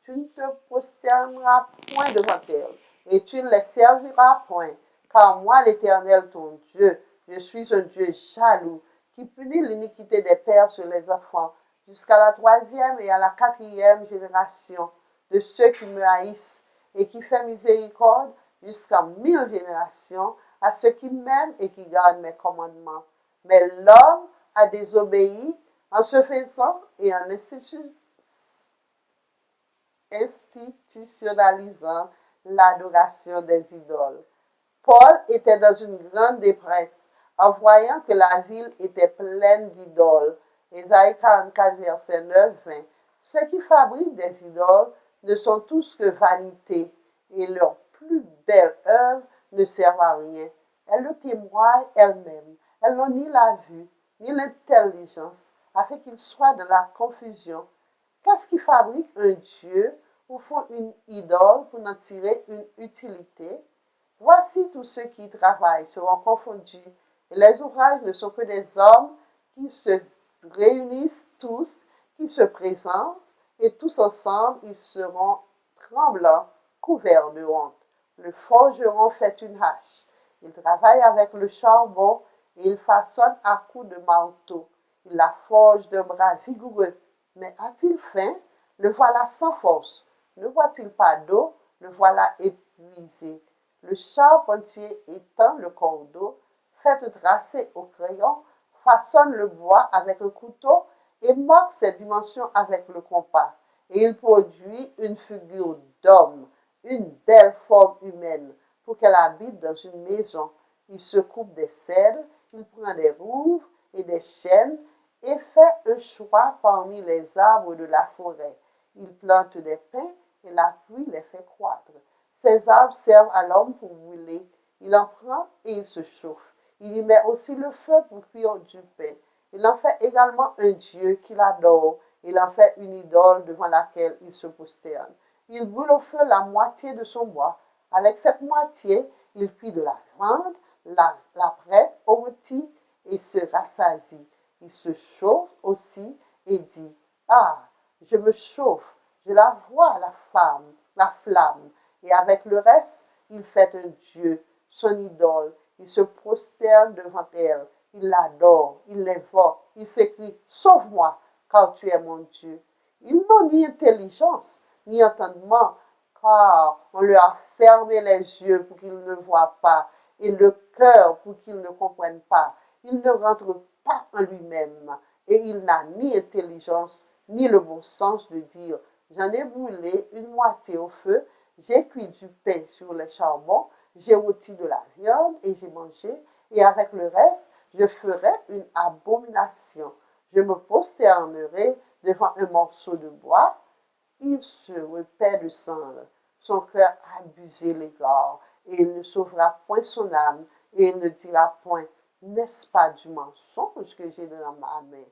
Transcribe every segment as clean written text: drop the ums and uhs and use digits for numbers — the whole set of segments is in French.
tu ne te prosterneras point devant elles, et tu ne les serviras point. Car moi, l'Éternel, ton Dieu, je suis un Dieu jaloux, qui punit l'iniquité des pères sur les enfants, jusqu'à la troisième et à la quatrième génération de ceux qui me haïssent, et qui fait miséricorde jusqu'à 1000 générations à ceux qui m'aiment et qui gardent mes commandements. Mais l'homme a désobéi en se faisant et en institutionnalisant l'adoration des idoles. Paul était dans une grande détresse en voyant que la ville était pleine d'idoles. Ésaïe 44, verset 9-20. Ceux qui fabriquent des idoles ne sont tous que vanité, et leurs plus belles œuvres ne servent à rien. Elles le témoignent elles-mêmes. Elles n'ont ni la vue, ni l'intelligence, afin qu'ils soient dans la confusion. Qu'est-ce qui fabrique un Dieu ou font une idole pour en tirer une utilité? Voici tous ceux qui travaillent seront confondus, et les ouvrages ne sont que des hommes qui se réunissent tous, qui se présentent, et tous ensemble ils seront tremblants, couverts de honte. Le forgeron fait une hache, il travaille avec le charbon, et il façonne à coups de marteau. Il la forge d'un bras vigoureux. Mais a-t-il faim? Le voilà sans force. Ne voit-il pas d'eau? Le voilà épuisé. Le charpentier étend le cordeau, fait tracer au crayon, façonne le bois avec un couteau et marque ses dimensions avec le compas. Et il produit une figure d'homme, une belle forme humaine, pour qu'elle habite dans une maison. Il se coupe des cèdres, il prend des rouvres et des chênes et fait un choix parmi les arbres de la forêt. Il plante des pins et la pluie les fait croître. Ces arbres servent à l'homme pour brûler. Il en prend et il se chauffe. Il y met aussi le feu pour cuire du pain. Il en fait également un Dieu qu'il adore. Il en fait une idole devant laquelle il se prosterne. Il brûle au feu la moitié de son bois. Avec cette moitié, il cuit de la viande, la prête au rôti et se rassasie. Il se chauffe aussi et dit, ah, je me chauffe, je la vois, la flamme. Et avec le reste, il fait un Dieu, son idole. Il se prosterne devant elle. Il l'adore, il l'invoque. Il s'écrie, sauve-moi, car tu es mon Dieu. Ils n'ont ni intelligence, ni entendement, car on leur a fermé les yeux pour qu'ils ne voient pas, et le cœur pour qu'ils ne comprennent pas. Il ne rentre pas en lui-même, et il n'a ni intelligence, ni le bon sens de dire, j'en ai brûlé une moitié au feu, j'ai cuit du pain sur le charbon, j'ai rôti de la viande et j'ai mangé, et avec le reste, je ferai une abomination. Je me prosternerai devant un morceau de bois. Il se repaît de sang, son cœur abusé l'égard, et il ne sauvera point son âme, et il ne dira point, n'est-ce pas du mensonge que j'ai dans ma main?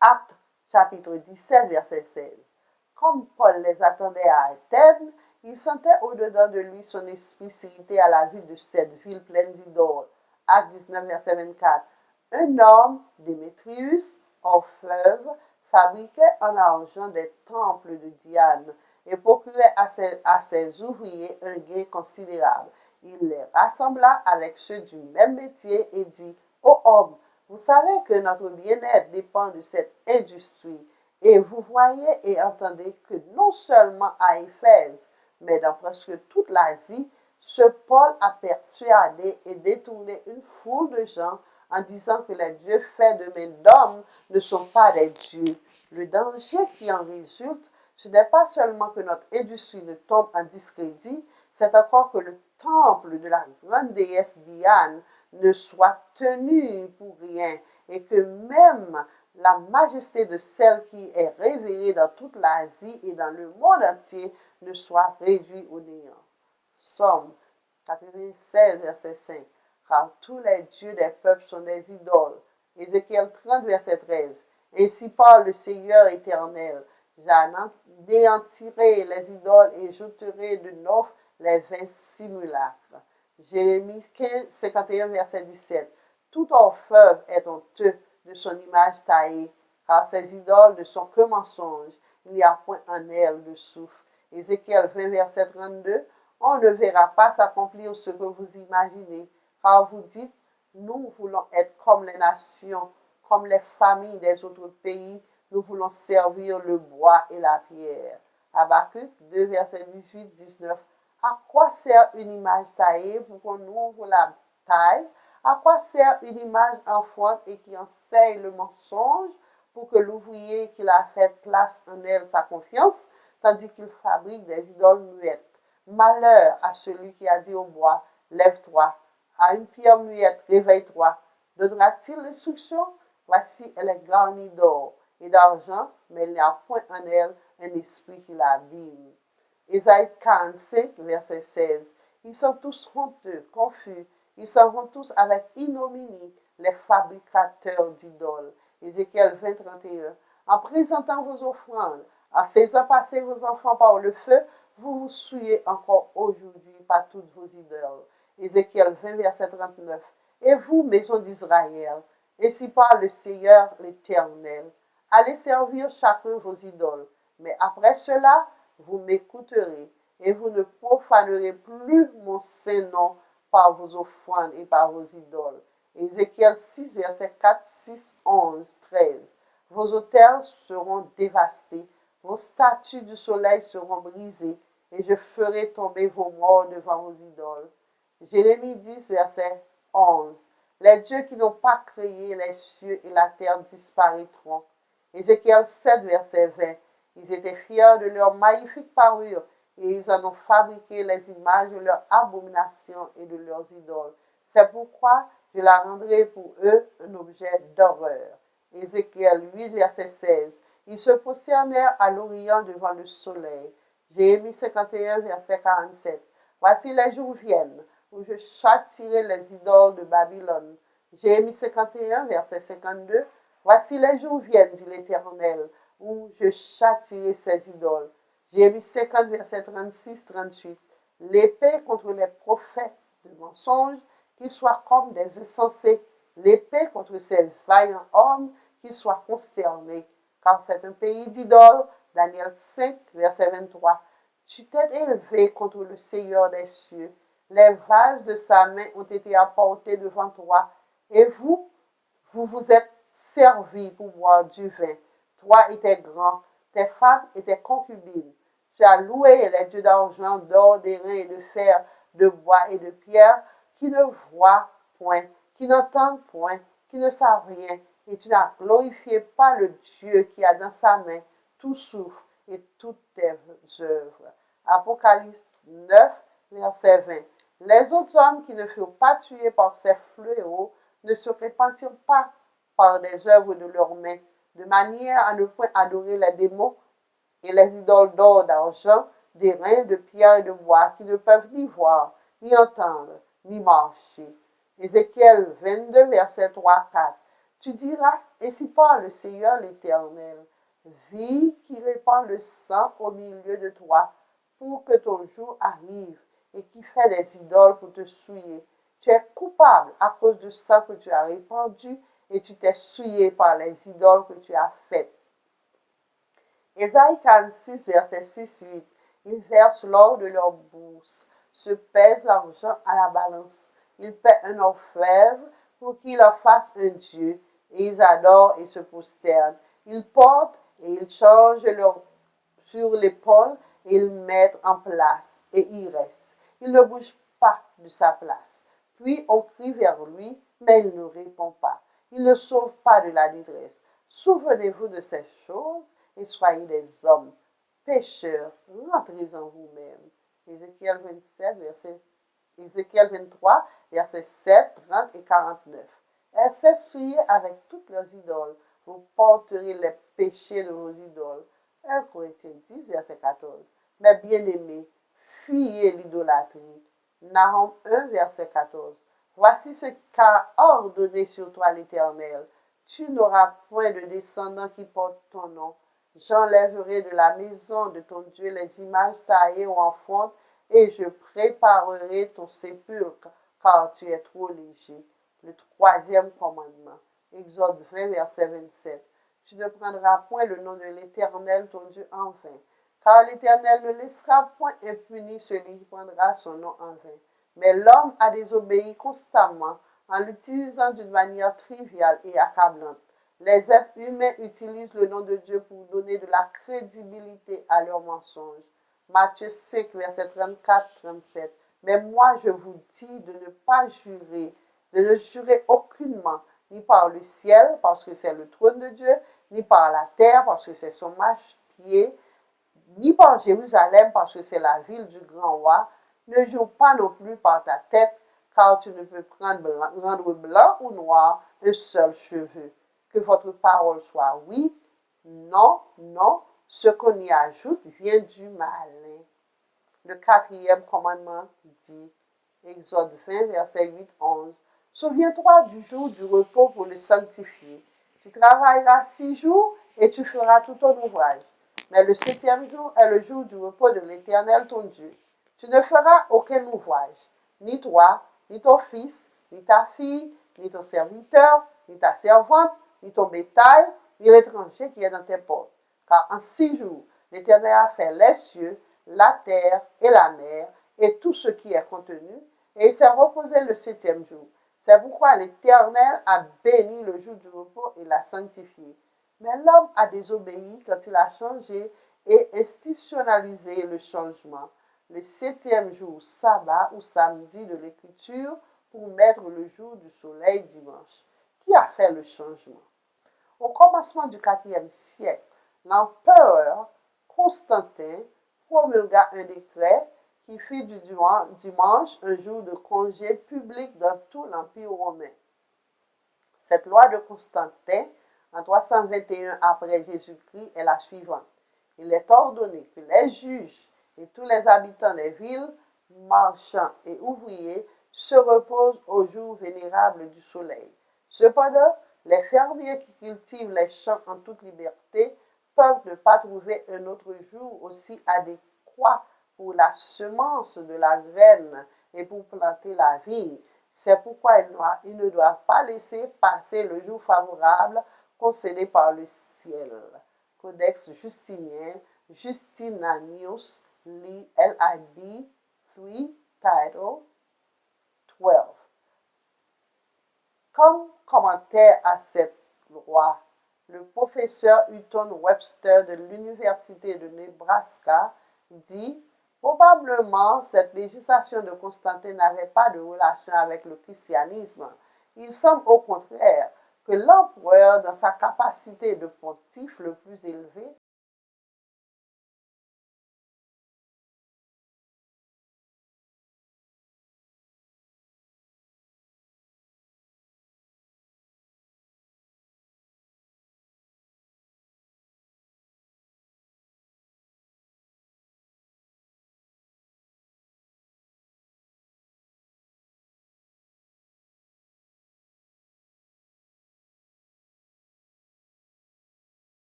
Acte chapitre 17, verset 16. Comme Paul les attendait à Athènes, il sentait au-dedans de lui son esprit s'irriter à la vue de cette ville pleine d'idoles. Acte 19, verset 24. Un homme, Démétrius, orfèvre, fabriquait en argent des temples de Diane et procurait à ses ouvriers un gain considérable. Il les rassembla avec ceux du même métier et dit, ô homme, vous savez que notre bien-être dépend de cette industrie. Et vous voyez et entendez que non seulement à Éphèse, mais dans presque toute l'Asie, ce Paul a persuadé et détourné une foule de gens en disant que les dieux faits de main d'hommes ne sont pas des dieux. Le danger qui en résulte, ce n'est pas seulement que notre industrie ne tombe en discrédit, c'est encore que le temple de la grande déesse Diane ne soit tenu pour rien et que même la majesté de celle qui est révélée dans toute l'Asie et dans le monde entier ne soit réduite au néant. Somme 96, verset 5. Car tous les dieux des peuples sont des idoles. Ézéchiel 30, verset 13. Ainsi parle le Seigneur éternel. J'anéantirai les idoles et j'ôterai de neuf les vains simulacres. Jérémie 15, 51, verset 17. Tout orfèvre est honteux de son image taillée, car ces idoles ne sont que mensonges. il n'y a point en elle de souffle. Ézéchiel 20, verset 32. On ne verra pas s'accomplir ce que vous imaginez, car vous dites, nous voulons être comme les nations, comme les familles des autres pays, nous voulons servir le bois et la pierre. Habakkuk 2, verset 18-19. À quoi sert une image taillée pour qu'on ouvre la taille? À quoi sert une image enfouie et qui enseigne le mensonge pour que l'ouvrier qui l'a fait place en elle sa confiance, tandis qu'il fabrique des idoles muettes? Malheur à celui qui a dit au bois, lève-toi, à une pierre muette, réveille-toi. Donnera-t-il l'instruction? Voici, elle est garnie d'or et d'argent, mais il n'y a point en elle un esprit qui l'abîme. Ésaïe 45, verset 16. Ils sont tous honteux, confus. Ils s'en vont tous avec ignominie, les fabricateurs d'idoles. Ézéchiel 20, 31. En présentant vos offrandes, en faisant passer vos enfants par le feu, vous vous souillez encore aujourd'hui par toutes vos idoles. Ézéchiel 20, verset 39. Et vous, maison d'Israël, ainsi parle le Seigneur l'Éternel, allez servir chacun vos idoles, mais après cela, vous m'écouterez et vous ne profanerez plus mon saint nom par vos offrandes et par vos idoles. Ézéchiel 6, verset 4, 6, 11, 13. Vos autels seront dévastés, vos statues du soleil seront brisées, et je ferai tomber vos morts devant vos idoles. Jérémie 10, verset 11. Les dieux qui n'ont pas créé les cieux et la terre disparaîtront. Ézéchiel 7, verset 20. Ils étaient fiers de leur magnifique parure et ils en ont fabriqué les images de leurs abominations et de leurs idoles. C'est pourquoi je la rendrai pour eux un objet d'horreur. Ézéchiel 8, verset 16. Ils se prosternèrent à l'Orient devant le soleil. Jérémie 51, verset 47. Voici les jours viennent où je châtierai les idoles de Babylone. Jérémie 51, verset 52. Voici les jours viennent, dit l'Éternel, où je châtierai ces idoles. Jérémie 50, verset 36-38. L'épée contre les prophètes de mensonges, qu'ils soient comme des insensés. L'épée contre ces vaillants hommes, qu'ils soient consternés. Car c'est un pays d'idoles. Daniel 5, verset 23. Tu t'es élevé contre le Seigneur des cieux. Les vases de sa main ont été apportés devant toi. Et vous, vous vous êtes servis pour boire du vin. Toi et tes grands, tes femmes et tes concubines. Tu as loué les dieux d'argent, d'or, d'airain et de fer, de bois et de pierre, qui ne voient point, qui n'entendent point, qui ne savent rien. Et tu n'as glorifié pas le Dieu qui a dans sa main tout souffle et toutes tes œuvres. Apocalypse 9, verset 20. Les autres hommes qui ne furent pas tués par ces fléaux ne se repentirent pas par des œuvres de leurs mains, de manière à ne point adorer les démons et les idoles d'or, d'argent, d'airain, de pierre et de bois, qui ne peuvent ni voir, ni entendre, ni marcher. Ézéchiel 22, verset 3-4. Tu diras, ainsi parle le Seigneur l'Éternel, vie qui répand le sang au milieu de toi, pour que ton jour arrive, et qui fait des idoles pour te souiller. Tu es coupable à cause du sang que tu as répandu, et tu t'es souillé par les idoles que tu as faites. Ésaïe 46, verset 6-8. Ils versent l'or de leur bourse, se pèsent l'argent à la balance. Ils paient un orfèvre pour qu'il leur fasse un dieu, et ils adorent et se prosternent. Ils portent et ils changent leur sur l'épaule et ils mettent en place, et il reste. Il ne bouge pas de sa place. Puis on crie vers lui, mais il ne répond pas. Il ne sauve pas de la détresse. Souvenez-vous de ces choses et soyez des hommes pécheurs. Rentrez en vous-même. Ézéchiel 27, Ézéchiel 23, versets 7, 30 et 49. Elle s'est souillée avec toutes leurs idoles. Vous porterez les péchés de vos idoles. 1 Corinthiens 10, verset 14. Mais bien-aimés, fuyez l'idolâtrie. Nahum 1, verset 14. Voici ce qu'a ordonné sur toi l'Éternel. Tu n'auras point de descendants qui portent ton nom. J'enlèverai de la maison de ton Dieu les images taillées ou en fonte, et je préparerai ton sépulcre, car tu es trop léger. Le troisième commandement. Exode 20, verset 27. tu ne prendras point le nom de l'Éternel ton Dieu en vain. Car l'Éternel ne laissera point impuni celui qui prendra son nom en vain. Mais l'homme a désobéi constamment en l'utilisant d'une manière triviale et accablante. Les êtres humains utilisent le nom de Dieu pour donner de la crédibilité à leurs mensonges. Matthieu 5, verset 34-37. Mais moi, je vous dis de ne pas jurer, de ne jurer aucunement, ni par le ciel, parce que c'est le trône de Dieu, ni par la terre, parce que c'est son marchepied, ni par Jérusalem, parce que c'est la ville du grand roi. Ne jure pas non plus par ta tête, car tu ne peux rendre blanc ou noir un seul cheveu. Que votre parole soit oui, non, non. Ce qu'on y ajoute vient du malin. Le quatrième commandement dit, Exode 20, verset 8-11, souviens-toi du jour du repos pour le sanctifier. Tu travailleras 6 jours et tu feras tout ton ouvrage. Mais le 7e jour est le jour du repos de l'Éternel ton Dieu. Tu ne feras aucun ouvrage, ni toi, ni ton fils, ni ta fille, ni ton serviteur, ni ta servante, ni ton bétail, ni l'étranger qui est dans tes portes. Car en 6 jours, l'Éternel a fait les cieux, la terre et la mer, et tout ce qui est contenu, et il s'est reposé le 7e jour. C'est pourquoi l'Éternel a béni le jour du repos et l'a sanctifié. Mais l'homme a désobéi quand il a changé et institutionnalisé le changement. Le 7e jour, sabbat ou samedi de l'Écriture, pour mettre le jour du soleil dimanche. Qui a fait le changement? Au commencement du 4e siècle, l'empereur Constantin promulgua un décret qui fit du dimanche un jour de congé public dans tout l'Empire romain. Cette loi de Constantin, en 321 après Jésus-Christ, est la suivante. Il est ordonné que les juges et tous les habitants des villes, marchands et ouvriers, se reposent au jour vénérable du soleil. Cependant, les fermiers qui cultivent les champs en toute liberté peuvent ne pas trouver un autre jour aussi adéquat pour la semence de la graine et pour planter la vigne. C'est pourquoi ils ne doivent pas laisser passer le jour favorable concédé par le ciel. Codex Justinien, Justinanius, LIB 3, title 12. Comme commentaire à cette loi, le professeur Hutton Webster de l'Université de Nebraska dit « Probablement, cette législation de Constantin n'avait pas de relation avec le christianisme. Il semble au contraire que l'empereur, dans sa capacité de pontife le plus élevé,